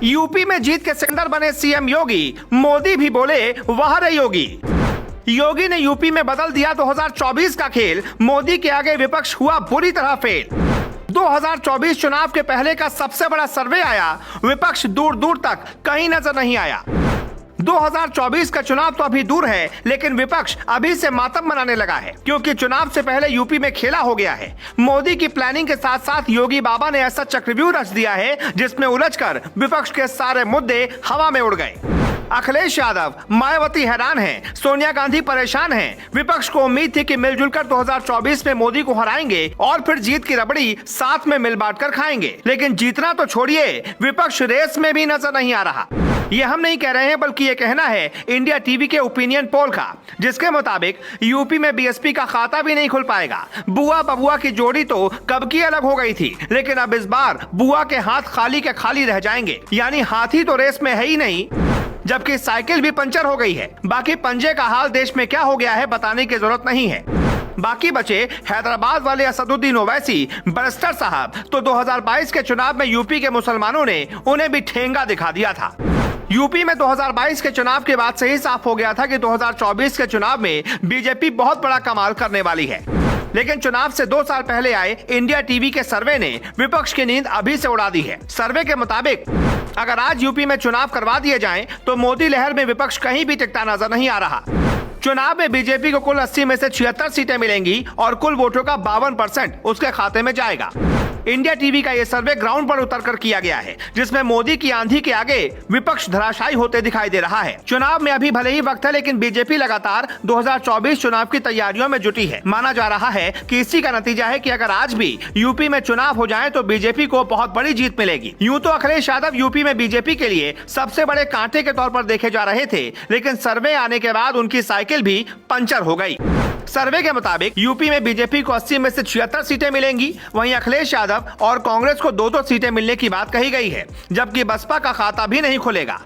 UP में जीत के सिकंदर बने सीएम योगी, मोदी भी बोले वाह रे योगी। योगी ने यूपी में बदल दिया 2024 का खेल, मोदी के आगे विपक्ष हुआ बुरी तरह फेल। 2024 चुनाव के पहले का सबसे बड़ा सर्वे आया, विपक्ष दूर दूर तक कहीं नजर नहीं आया। 2024 का चुनाव तो अभी दूर है, लेकिन विपक्ष अभी से मातम मनाने लगा है, क्योंकि चुनाव से पहले यूपी में खेला हो गया है। मोदी की प्लानिंग के साथ साथ योगी बाबा ने ऐसा चक्रव्यूह रच दिया है जिसमें उलझकर विपक्ष के सारे मुद्दे हवा में उड़ गए। अखिलेश यादव, मायावती हैरान हैं, सोनिया गांधी परेशान हैं। विपक्ष को उम्मीद थी कि मिलजुल कर 2024 में मोदी को हराएंगे और फिर जीत की रबड़ी साथ में मिल बांट कर खाएंगे, लेकिन जीतना तो छोड़िए, विपक्ष रेस में भी नजर नहीं आ रहा। ये हम नहीं कह रहे हैं, बल्कि ये कहना है इंडिया टीवी के ओपिनियन पोल का, जिसके मुताबिक यूपी में बीएसपी का खाता भी नहीं खुल पाएगा। बुआ बबुआ की जोड़ी तो कब की अलग हो गई थी, लेकिन अब इस बार बुआ के हाथ खाली के खाली रह जाएंगे, यानी हाथी तो रेस में है ही नहीं, जबकि साइकिल भी पंचर हो गई है। बाकी पंजे का हाल देश में क्या हो गया है बताने की जरूरत नहीं है। बाकी बचे हैदराबाद वाले असदुद्दीन ओवैसी, बैरिस्टर साहब, तो 2022 के चुनाव में यूपी के मुसलमानों ने उन्हें भी ठेंगा दिखा दिया था। यूपी में 2022 के चुनाव के बाद से ही साफ हो गया था कि 2024 के चुनाव में बीजेपी बहुत बड़ा कमाल करने वाली है, लेकिन चुनाव से 2 साल पहले आए इंडिया टीवी के सर्वे ने विपक्ष की नींद अभी से उड़ा दी है। सर्वे के मुताबिक अगर आज यूपी में चुनाव करवा दिए जाएं, तो मोदी लहर में विपक्ष कहीं भी टिकता नजर नहीं आ रहा। चुनाव में बीजेपी को कुल 80 में से 76 सीटें मिलेंगी और कुल वोटों का 52% उसके खाते में जाएगा। इंडिया टीवी का यह सर्वे ग्राउंड पर उतरकर किया गया है, जिसमें मोदी की आंधी के आगे विपक्ष धराशायी होते दिखाई दे रहा है। चुनाव में अभी भले ही वक्त है, लेकिन बीजेपी लगातार 2024 चुनाव की तैयारियों में जुटी है। माना जा रहा है कि इसी का नतीजा है कि अगर आज भी यूपी में चुनाव हो जाए तो बीजेपी को बहुत बड़ी जीत मिलेगी। यूं तो अखिलेश यादव यूपी में बीजेपी के लिए सबसे बड़े कांटे के तौर पर देखे जा रहे थे, लेकिन सर्वे आने के बाद उनकी साइकिल भी पंचर हो गई। सर्वे के मुताबिक यूपी में बीजेपी को 80 में से 76 सीटें मिलेंगी, वहीं अखिलेश यादव और कांग्रेस को 2-2 सीटें मिलने की बात कही गई है, जबकि बसपा का खाता भी नहीं खुलेगा।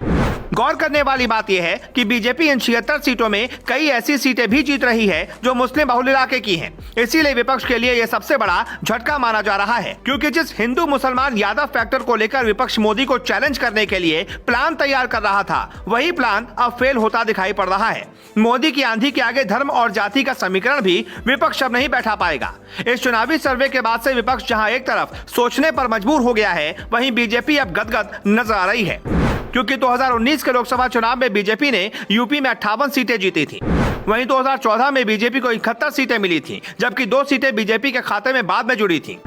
गौर करने वाली बात यह है कि बीजेपी इन 76 सीटों में कई ऐसी सीटें भी जीत रही है जो मुस्लिम बहुल इलाके की हैं। इसीलिए विपक्ष के लिए यह सबसे बड़ा झटका माना जा रहा है, क्योंकि जिस हिंदू मुसलमान यादव फैक्टर को लेकर विपक्ष मोदी को चैलेंज करने के लिए प्लान तैयार कर रहा था, वही प्लान अब फेल होता दिखाई पड़ रहा है। मोदी की आंधी के आगे धर्म और जाति का समीकरण भी विपक्ष अब नहीं बैठा पाएगा। इस चुनावी सर्वे के बाद से विपक्ष जहां एक तरफ सोचने पर मजबूर हो गया है, वहीं बीजेपी अब गदगद नजर आ रही है, क्योंकि 2019 के लोकसभा चुनाव में बीजेपी ने यूपी में 58 सीटें जीती थी। वहीं 2014 में बीजेपी को 71 सीटें मिली थी, जबकि 2 सीटें बीजेपी के खाते में बाद में जुड़ी थी।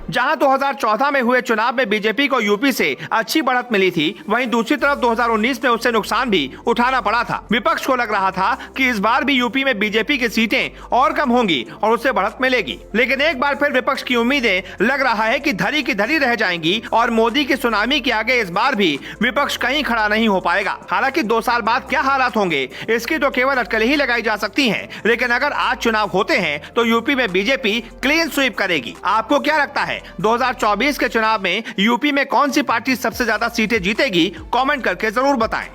जहां 2014 में हुए चुनाव में बीजेपी को यूपी से अच्छी बढ़त मिली थी, वहीं दूसरी तरफ 2019 में उससे नुकसान भी उठाना पड़ा था। विपक्ष को लग रहा था कि इस बार भी यूपी में बीजेपी की सीटें और कम होंगी और उससे बढ़त मिलेगी, लेकिन एक बार फिर विपक्ष की उम्मीदें लग रहा है कि धरी की धरी रह जाएंगी और मोदी की सुनामी के आगे इस बार भी विपक्ष कहीं खड़ा नहीं हो पाएगा। हालांकि 2 साल बाद क्या हालात होंगे इसकी तो केवल अटकलें ही लगाई जा सकती हैं, लेकिन अगर आज चुनाव होते हैं तो यूपी में बीजेपी क्लीन स्वीप करेगी। आपको क्या लगता है 2024 के चुनाव में यूपी में कौन सी पार्टी सबसे ज्यादा सीटें जीतेगी? कमेंट करके जरूर बताएं।